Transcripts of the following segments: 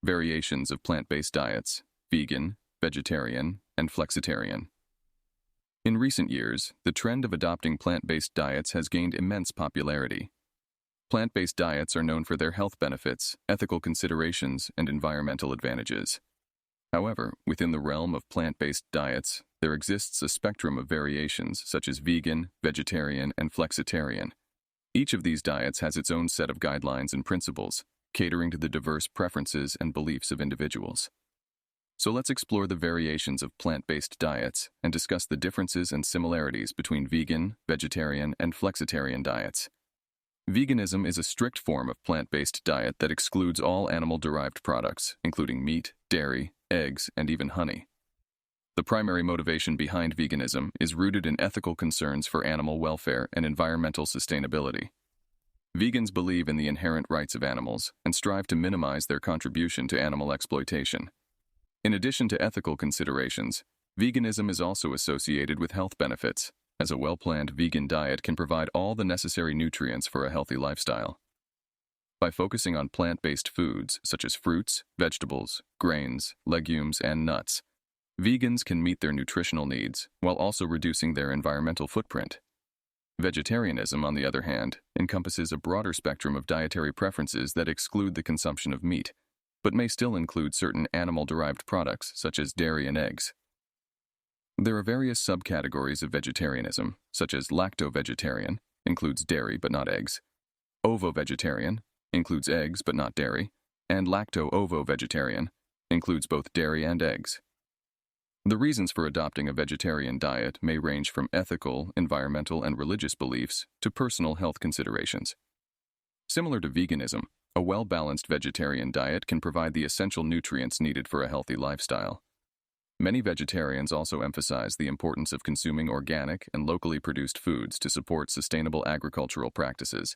Variations of plant-based diets: vegan, vegetarian, and flexitarian. In recent years, the trend of adopting plant-based diets has gained immense popularity. Plant-based diets are known for their health benefits, ethical considerations, and environmental advantages. However, within the realm of plant-based diets, there exists a spectrum of variations such as vegan, vegetarian, and flexitarian. Each of these diets has its own set of guidelines and principles, catering to the diverse preferences and beliefs of individuals. So let's explore the variations of plant-based diets and discuss the differences and similarities between vegan, vegetarian, and flexitarian diets. Veganism is a strict form of plant-based diet that excludes all animal-derived products, including meat, dairy, eggs, and even honey. The primary motivation behind veganism is rooted in ethical concerns for animal welfare and environmental sustainability. Vegans believe in the inherent rights of animals and strive to minimize their contribution to animal exploitation. In addition to ethical considerations, veganism is also associated with health benefits, as a well-planned vegan diet can provide all the necessary nutrients for a healthy lifestyle. By focusing on plant-based foods such as fruits, vegetables, grains, legumes, and nuts, vegans can meet their nutritional needs while also reducing their environmental footprint. Vegetarianism, on the other hand, encompasses a broader spectrum of dietary preferences that exclude the consumption of meat, but may still include certain animal-derived products such as dairy and eggs. There are various subcategories of vegetarianism, such as lacto-vegetarian, includes dairy but not eggs, ovo-vegetarian, includes eggs but not dairy, and lacto-ovo-vegetarian, includes both dairy and eggs. The reasons for adopting a vegetarian diet may range from ethical, environmental, and religious beliefs to personal health considerations. Similar to veganism, a well-balanced vegetarian diet can provide the essential nutrients needed for a healthy lifestyle. Many vegetarians also emphasize the importance of consuming organic and locally produced foods to support sustainable agricultural practices.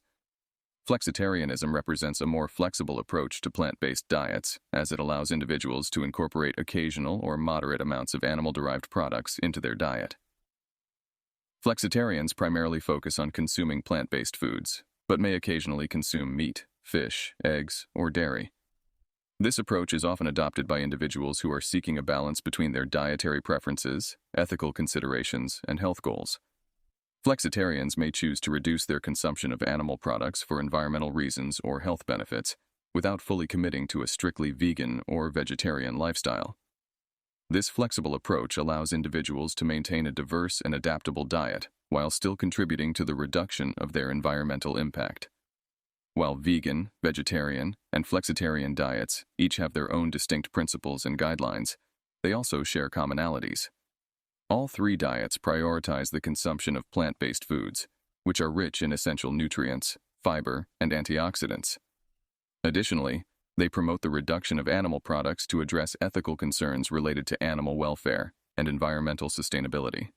Flexitarianism represents a more flexible approach to plant-based diets, as it allows individuals to incorporate occasional or moderate amounts of animal-derived products into their diet. Flexitarians primarily focus on consuming plant-based foods, but may occasionally consume meat, fish, eggs, or dairy. This approach is often adopted by individuals who are seeking a balance between their dietary preferences, ethical considerations, and health goals. Flexitarians may choose to reduce their consumption of animal products for environmental reasons or health benefits, without fully committing to a strictly vegan or vegetarian lifestyle. This flexible approach allows individuals to maintain a diverse and adaptable diet while still contributing to the reduction of their environmental impact. While vegan, vegetarian, and flexitarian diets each have their own distinct principles and guidelines, they also share commonalities. All three diets prioritize the consumption of plant-based foods, which are rich in essential nutrients, fiber, and antioxidants. Additionally, they promote the reduction of animal products to address ethical concerns related to animal welfare and environmental sustainability.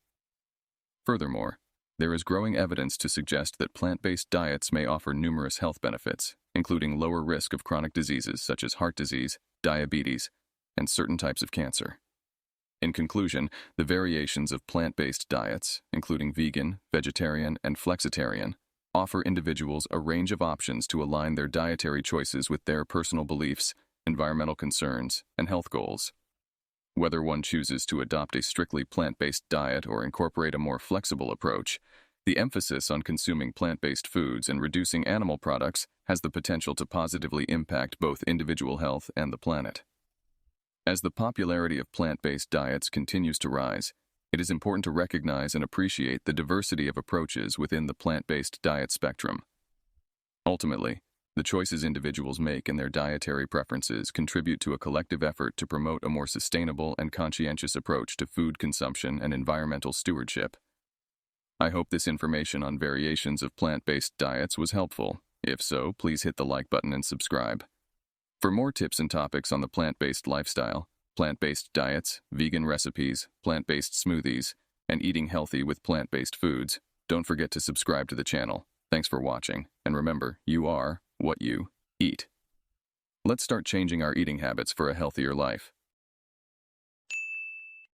Furthermore, there is growing evidence to suggest that plant-based diets may offer numerous health benefits, including lower risk of chronic diseases such as heart disease, diabetes, and certain types of cancer. In conclusion, the variations of plant-based diets, including vegan, vegetarian, and flexitarian, offer individuals a range of options to align their dietary choices with their personal beliefs, environmental concerns, and health goals. Whether one chooses to adopt a strictly plant-based diet or incorporate a more flexible approach, the emphasis on consuming plant-based foods and reducing animal products has the potential to positively impact both individual health and the planet. As the popularity of plant-based diets continues to rise, it is important to recognize and appreciate the diversity of approaches within the plant-based diet spectrum. Ultimately, the choices individuals make in their dietary preferences contribute to a collective effort to promote a more sustainable and conscientious approach to food consumption and environmental stewardship. I hope this information on variations of plant-based diets was helpful. If so, please hit the like button and subscribe. For more tips and topics on the plant-based lifestyle, plant-based diets, vegan recipes, plant-based smoothies, and eating healthy with plant-based foods, don't forget to subscribe to the channel. Thanks for watching, and remember, you are what you eat. Let's start changing our eating habits for a healthier life.